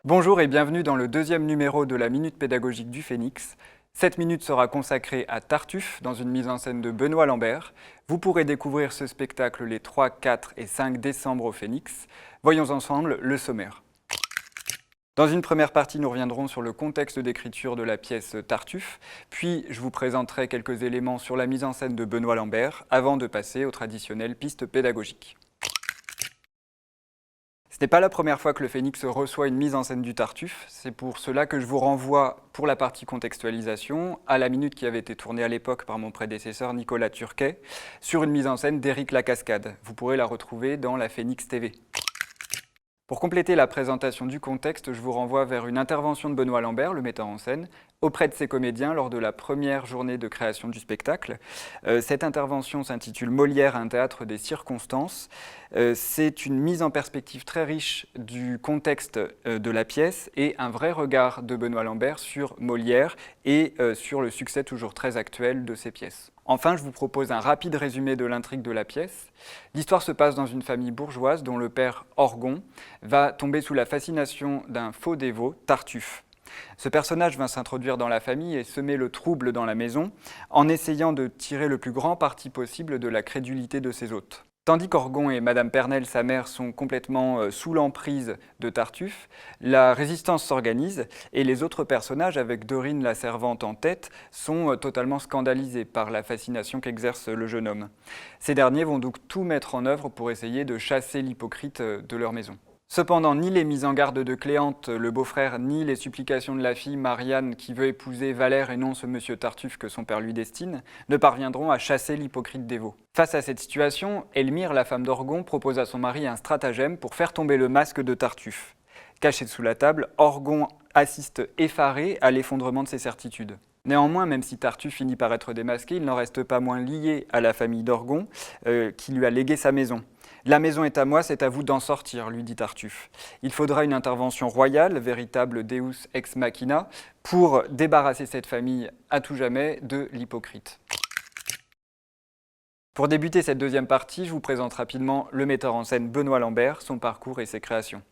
Bonjour et bienvenue dans le deuxième numéro de la Minute Pédagogique du Phénix. Cette minute sera consacrée à Tartuffe dans une mise en scène de Benoît Lambert. Vous pourrez découvrir ce spectacle les 3, 4 et 5 décembre au Phénix. Voyons ensemble le sommaire. Dans une première partie, nous reviendrons sur le contexte d'écriture de la pièce Tartuffe, puis je vous présenterai quelques éléments sur la mise en scène de Benoît Lambert avant de passer aux traditionnelles pistes pédagogiques. Ce n'est pas la première fois que le Phénix reçoit une mise en scène du Tartuffe, c'est pour cela que je vous renvoie, pour la partie contextualisation, à la minute qui avait été tournée à l'époque par mon prédécesseur Nicolas Turquet, sur une mise en scène d'Éric Lacascade. Vous pourrez la retrouver dans la Phénix TV. Pour compléter la présentation du contexte, je vous renvoie vers une intervention de Benoît Lambert, le metteur en scène, auprès de ses comédiens lors de la première journée de création du spectacle. Cette intervention s'intitule « Molière, un théâtre des circonstances ». C'est une mise en perspective très riche du contexte de la pièce et un vrai regard de Benoît Lambert sur Molière et sur le succès toujours très actuel de ses pièces. Enfin, je vous propose un rapide résumé de l'intrigue de la pièce. L'histoire se passe dans une famille bourgeoise dont le père Orgon va tomber sous la fascination d'un faux dévot, Tartuffe. Ce personnage va s'introduire dans la famille et semer le trouble dans la maison en essayant de tirer le plus grand parti possible de la crédulité de ses hôtes. Tandis qu'Orgon et Madame Pernelle, sa mère, sont complètement sous l'emprise de Tartuffe, la résistance s'organise et les autres personnages, avec Dorine la servante en tête, sont totalement scandalisés par la fascination qu'exerce le jeune homme. Ces derniers vont donc tout mettre en œuvre pour essayer de chasser l'hypocrite de leur maison. Cependant, ni les mises en garde de Cléante, le beau-frère, ni les supplications de la fille Marianne qui veut épouser Valère et non ce monsieur Tartuffe que son père lui destine, ne parviendront à chasser l'hypocrite dévot. Face à cette situation, Elmire, la femme d'Orgon, propose à son mari un stratagème pour faire tomber le masque de Tartuffe. Caché sous la table, Orgon assiste effaré à l'effondrement de ses certitudes. Néanmoins, même si Tartuffe finit par être démasqué, il n'en reste pas moins lié à la famille d'Orgon qui lui a légué sa maison. « La maison est à moi, c'est à vous d'en sortir », lui dit Tartuffe. Il faudra une intervention royale, véritable Deus ex machina, pour débarrasser cette famille à tout jamais de l'hypocrite. Pour débuter cette deuxième partie, je vous présente rapidement le metteur en scène Benoît Lambert, son parcours et ses créations.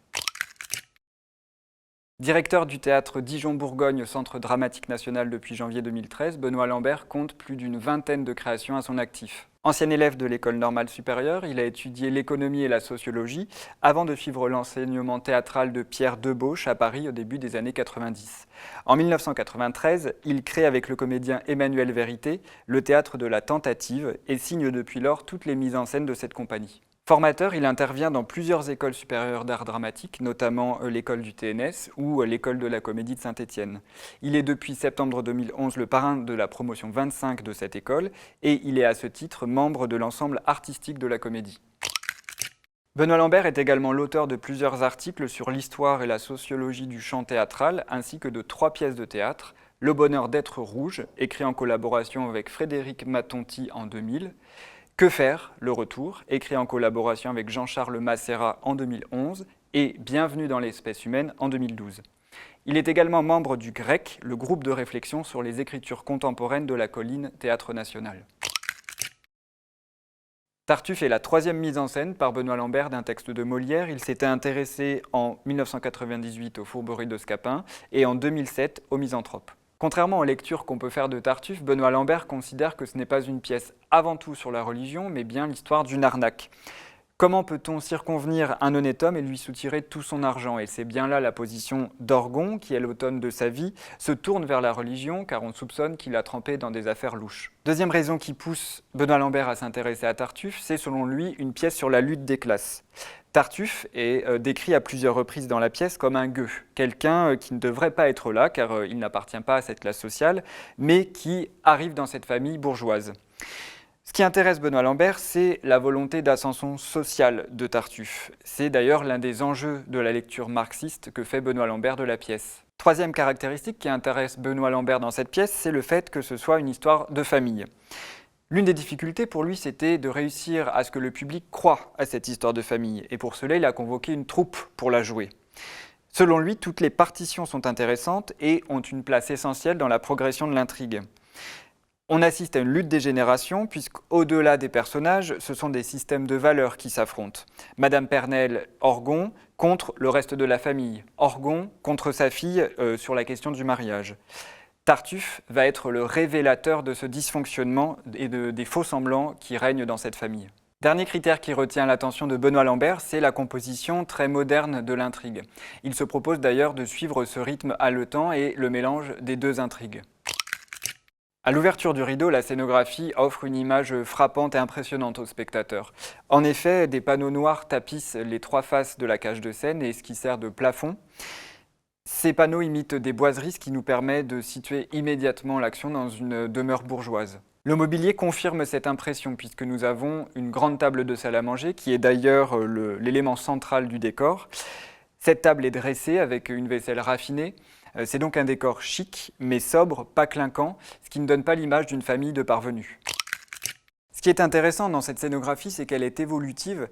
Directeur du théâtre Dijon-Bourgogne, Centre dramatique national depuis janvier 2013, Benoît Lambert compte plus d'une vingtaine de créations à son actif. Ancien élève de l'École normale supérieure, il a étudié l'économie et la sociologie avant de suivre l'enseignement théâtral de Pierre Debauche à Paris au début des années 90. En 1993, il crée avec le comédien Emmanuel Vérité le Théâtre de la Tentative et signe depuis lors toutes les mises en scène de cette compagnie. Formateur, il intervient dans plusieurs écoles supérieures d'art dramatique, notamment l'école du TNS ou l'école de la Comédie de Saint-Étienne. Il est depuis septembre 2011 le parrain de la promotion 25 de cette école et il est à ce titre membre de l'ensemble artistique de la Comédie. Benoît Lambert est également l'auteur de plusieurs articles sur l'histoire et la sociologie du chant théâtral ainsi que de 3 pièces de théâtre, Le bonheur d'être rouge, écrit en collaboration avec Frédéric Matonti en 2000, Que faire, le retour, écrit en collaboration avec Jean-Charles Massérat en 2011 et Bienvenue dans l'espèce humaine en 2012. Il est également membre du GREC, le groupe de réflexion sur les écritures contemporaines de la Colline Théâtre National. Tartuffe est la 3e mise en scène par Benoît Lambert d'un texte de Molière. Il s'était intéressé en 1998 aux Fourberies de Scapin et en 2007 aux Misanthropes. Contrairement aux lectures qu'on peut faire de Tartuffe, Benoît Lambert considère que ce n'est pas une pièce avant tout sur la religion, mais bien l'histoire d'une arnaque. Comment peut-on circonvenir un honnête homme et lui soutirer tout son argent? Et c'est bien là la position d'Orgon, qui, à l'automne de sa vie, se tourne vers la religion, car on soupçonne qu'il a trempé dans des affaires louches. Deuxième raison qui pousse Benoît Lambert à s'intéresser à Tartuffe, c'est selon lui une pièce sur la lutte des classes. Tartuffe est décrit à plusieurs reprises dans la pièce comme un gueux, quelqu'un qui ne devrait pas être là, car il n'appartient pas à cette classe sociale, mais qui arrive dans cette famille bourgeoise. Ce qui intéresse Benoît Lambert, c'est la volonté d'ascension sociale de Tartuffe. C'est d'ailleurs l'un des enjeux de la lecture marxiste que fait Benoît Lambert de la pièce. Troisième caractéristique qui intéresse Benoît Lambert dans cette pièce, c'est le fait que ce soit une histoire de famille. L'une des difficultés pour lui, c'était de réussir à ce que le public croie à cette histoire de famille, et pour cela, il a convoqué une troupe pour la jouer. Selon lui, toutes les partitions sont intéressantes et ont une place essentielle dans la progression de l'intrigue. On assiste à une lutte des générations, puisqu'au-delà des personnages, ce sont des systèmes de valeurs qui s'affrontent. Madame Pernelle, Orgon, contre le reste de la famille. Orgon contre sa fille sur la question du mariage. Tartuffe va être le révélateur de ce dysfonctionnement et des faux-semblants qui règnent dans cette famille. Dernier critère qui retient l'attention de Benoît Lambert, c'est la composition très moderne de l'intrigue. Il se propose d'ailleurs de suivre ce rythme haletant et le mélange des deux intrigues. À l'ouverture du rideau, la scénographie offre une image frappante et impressionnante au spectateur. En effet, des panneaux noirs tapissent les trois faces de la cage de scène et ce qui sert de plafond. Ces panneaux imitent des boiseries, ce qui nous permet de situer immédiatement l'action dans une demeure bourgeoise. Le mobilier confirme cette impression puisque nous avons une grande table de salle à manger qui est d'ailleurs l'élément central du décor. Cette table est dressée avec une vaisselle raffinée. C'est donc un décor chic, mais sobre, pas clinquant, ce qui ne donne pas l'image d'une famille de parvenus. Ce qui est intéressant dans cette scénographie, c'est qu'elle est évolutive.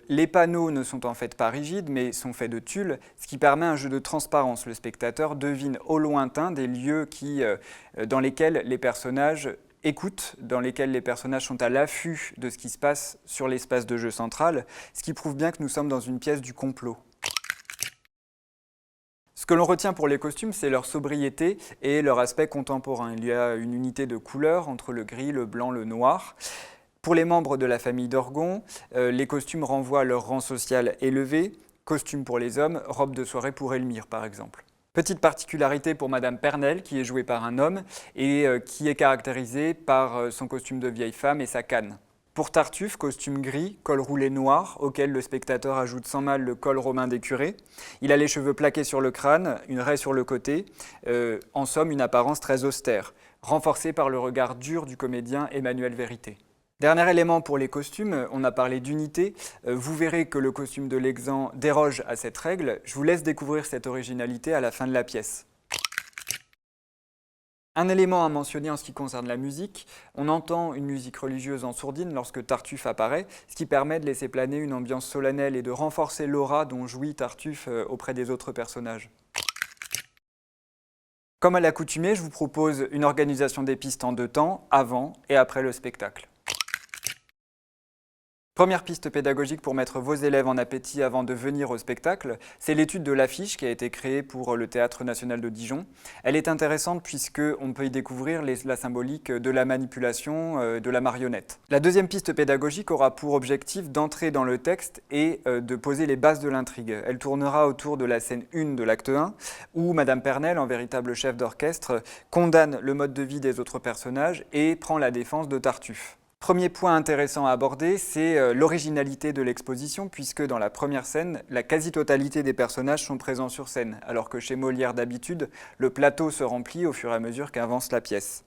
Les panneaux ne sont en fait pas rigides, mais sont faits de tulle, ce qui permet un jeu de transparence. Le spectateur devine au lointain des lieux dans lesquels les personnages écoutent, dans lesquels les personnages sont à l'affût de ce qui se passe sur l'espace de jeu central, ce qui prouve bien que nous sommes dans une pièce du complot. Ce que l'on retient pour les costumes, c'est leur sobriété et leur aspect contemporain. Il y a une unité de couleurs entre le gris, le blanc, le noir. Pour les membres de la famille d'Orgon, les costumes renvoient à leur rang social élevé. Costumes pour les hommes, robe de soirée pour Elmire par exemple. Petite particularité pour Madame Pernelle, qui est jouée par un homme et qui est caractérisée par son costume de vieille femme et sa canne. Pour Tartuffe, costume gris, col roulé noir, auquel le spectateur ajoute sans mal le col romain des curés. Il a les cheveux plaqués sur le crâne, une raie sur le côté, en somme une apparence très austère, renforcée par le regard dur du comédien Emmanuel Vérité. Dernier élément pour les costumes, on a parlé d'unité. Vous verrez que le costume de l'exempt déroge à cette règle. Je vous laisse découvrir cette originalité à la fin de la pièce. Un élément à mentionner en ce qui concerne la musique, on entend une musique religieuse en sourdine lorsque Tartuffe apparaît, ce qui permet de laisser planer une ambiance solennelle et de renforcer l'aura dont jouit Tartuffe auprès des autres personnages. Comme à l'accoutumée, je vous propose une organisation des pistes en deux temps, avant et après le spectacle. Première piste pédagogique pour mettre vos élèves en appétit avant de venir au spectacle, c'est l'étude de l'affiche qui a été créée pour le Théâtre national de Dijon. Elle est intéressante puisqu'on peut y découvrir la symbolique de la manipulation, de la marionnette. La deuxième piste pédagogique aura pour objectif d'entrer dans le texte et de poser les bases de l'intrigue. Elle tournera autour de la scène 1 de l'acte 1, où Madame Pernelle, en véritable chef d'orchestre, condamne le mode de vie des autres personnages et prend la défense de Tartuffe. Premier point intéressant à aborder, c'est l'originalité de l'exposition, puisque dans la première scène, la quasi-totalité des personnages sont présents sur scène, alors que chez Molière d'habitude, le plateau se remplit au fur et à mesure qu'avance la pièce.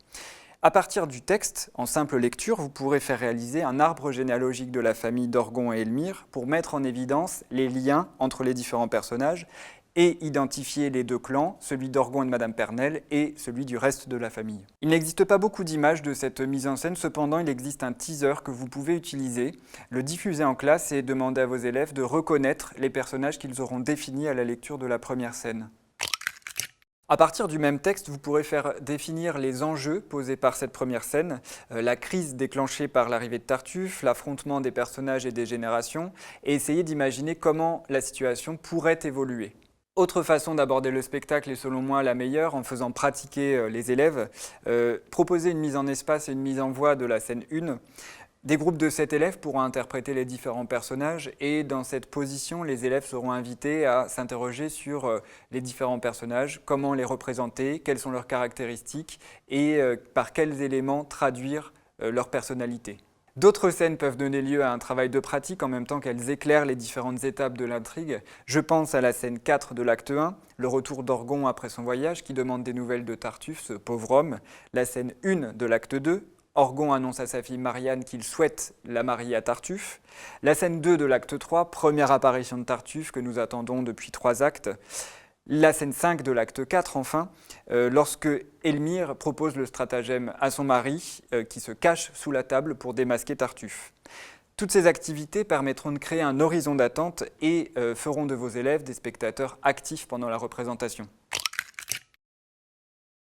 À partir du texte, en simple lecture, vous pourrez faire réaliser un arbre généalogique de la famille d'Orgon et Elmire pour mettre en évidence les liens entre les différents personnages et identifier les deux clans, celui d'Orgon et de Madame Pernelle et celui du reste de la famille. Il n'existe pas beaucoup d'images de cette mise en scène, cependant il existe un teaser que vous pouvez utiliser, le diffuser en classe et demander à vos élèves de reconnaître les personnages qu'ils auront définis à la lecture de la première scène. À partir du même texte, vous pourrez faire définir les enjeux posés par cette première scène, la crise déclenchée par l'arrivée de Tartuffe, l'affrontement des personnages et des générations, et essayer d'imaginer comment la situation pourrait évoluer. Autre façon d'aborder le spectacle, et selon moi la meilleure, en faisant pratiquer les élèves, proposer une mise en espace et une mise en voix de la scène 1. Des groupes de 7 élèves pourront interpréter les différents personnages et dans cette position, les élèves seront invités à s'interroger sur les différents personnages, comment les représenter, quelles sont leurs caractéristiques et par quels éléments traduire leur personnalité. D'autres scènes peuvent donner lieu à un travail de pratique en même temps qu'elles éclairent les différentes étapes de l'intrigue. Je pense à la scène 4 de l'acte 1, le retour d'Orgon après son voyage qui demande des nouvelles de Tartuffe, ce pauvre homme. La scène 1 de l'acte 2, Orgon annonce à sa fille Marianne qu'il souhaite la marier à Tartuffe. La scène 2 de l'acte 3, première apparition de Tartuffe que nous attendons depuis 3 actes. La scène 5 de l'acte 4, enfin, lorsque Elmire propose le stratagème à son mari qui se cache sous la table pour démasquer Tartuffe. Toutes ces activités permettront de créer un horizon d'attente et feront de vos élèves des spectateurs actifs pendant la représentation.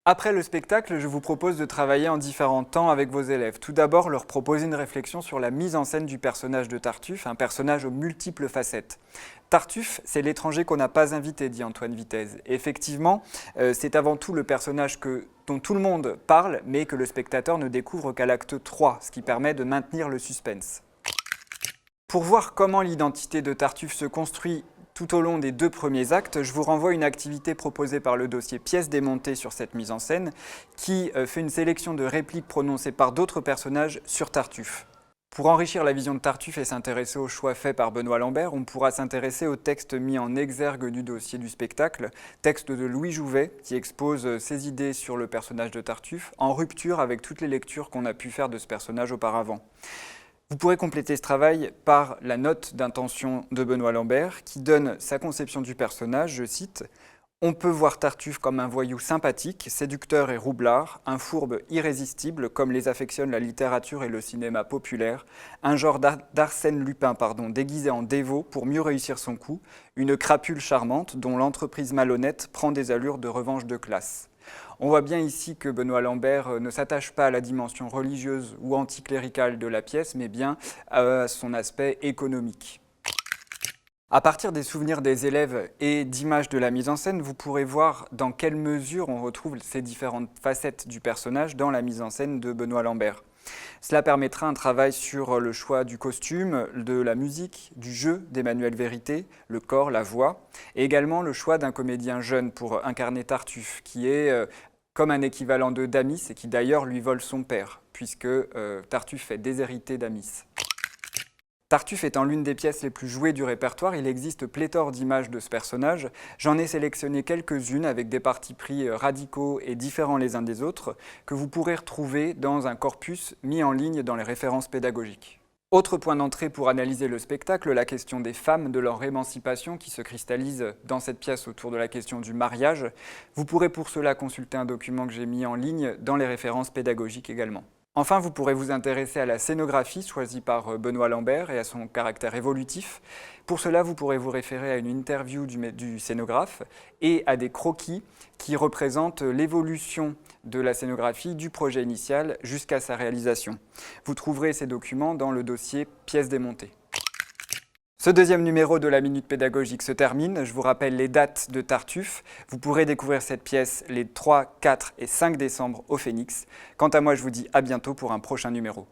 Après le spectacle, je vous propose de travailler en différents temps avec vos élèves. Tout d'abord, leur proposer une réflexion sur la mise en scène du personnage de Tartuffe, un personnage aux multiples facettes. Tartuffe, c'est l'étranger qu'on n'a pas invité, dit Antoine Vitez. Et effectivement, c'est avant tout le personnage dont tout le monde parle, mais que le spectateur ne découvre qu'à l'acte 3, ce qui permet de maintenir le suspense. Pour voir comment l'identité de Tartuffe se construit tout au long des 2 premiers actes, je vous renvoie à une activité proposée par le dossier Pièces démontées sur cette mise en scène, qui fait une sélection de répliques prononcées par d'autres personnages sur Tartuffe. Pour enrichir la vision de Tartuffe et s'intéresser aux choix faits par Benoît Lambert, on pourra s'intéresser au texte mis en exergue du dossier du spectacle, texte de Louis Jouvet, qui expose ses idées sur le personnage de Tartuffe, en rupture avec toutes les lectures qu'on a pu faire de ce personnage auparavant. Vous pourrez compléter ce travail par la note d'intention de Benoît Lambert qui donne sa conception du personnage, je cite « On peut voir Tartuffe comme un voyou sympathique, séducteur et roublard, un fourbe irrésistible comme les affectionnent la littérature et le cinéma populaire, un genre d'Arsène Lupin déguisé en dévot pour mieux réussir son coup, une crapule charmante dont l'entreprise malhonnête prend des allures de revanche de classe. » On voit bien ici que Benoît Lambert ne s'attache pas à la dimension religieuse ou anticléricale de la pièce, mais bien à son aspect économique. À partir des souvenirs des élèves et d'images de la mise en scène, vous pourrez voir dans quelle mesure on retrouve ces différentes facettes du personnage dans la mise en scène de Benoît Lambert. Cela permettra un travail sur le choix du costume, de la musique, du jeu d'Emmanuel Vérité, le corps, la voix, et également le choix d'un comédien jeune pour incarner Tartuffe, qui est comme un équivalent de Damis et qui d'ailleurs lui vole son père, puisque Tartuffe est déshérité d'Amis. Tartuffe étant l'une des pièces les plus jouées du répertoire, il existe pléthore d'images de ce personnage. J'en ai sélectionné quelques-unes avec des partis pris radicaux et différents les uns des autres, que vous pourrez retrouver dans un corpus mis en ligne dans les références pédagogiques. Autre point d'entrée pour analyser le spectacle, la question des femmes, de leur émancipation qui se cristallise dans cette pièce autour de la question du mariage. Vous pourrez pour cela consulter un document que j'ai mis en ligne dans les références pédagogiques également. Enfin, vous pourrez vous intéresser à la scénographie choisie par Benoît Lambert et à son caractère évolutif. Pour cela, vous pourrez vous référer à une interview du scénographe et à des croquis qui représentent l'évolution de la scénographie du projet initial jusqu'à sa réalisation. Vous trouverez ces documents dans le dossier Pièces démontées. Ce deuxième numéro de la Minute Pédagogique se termine. Je vous rappelle les dates de Tartuffe. Vous pourrez découvrir cette pièce les 3, 4 et 5 décembre au Phénix. Quant à moi, je vous dis à bientôt pour un prochain numéro.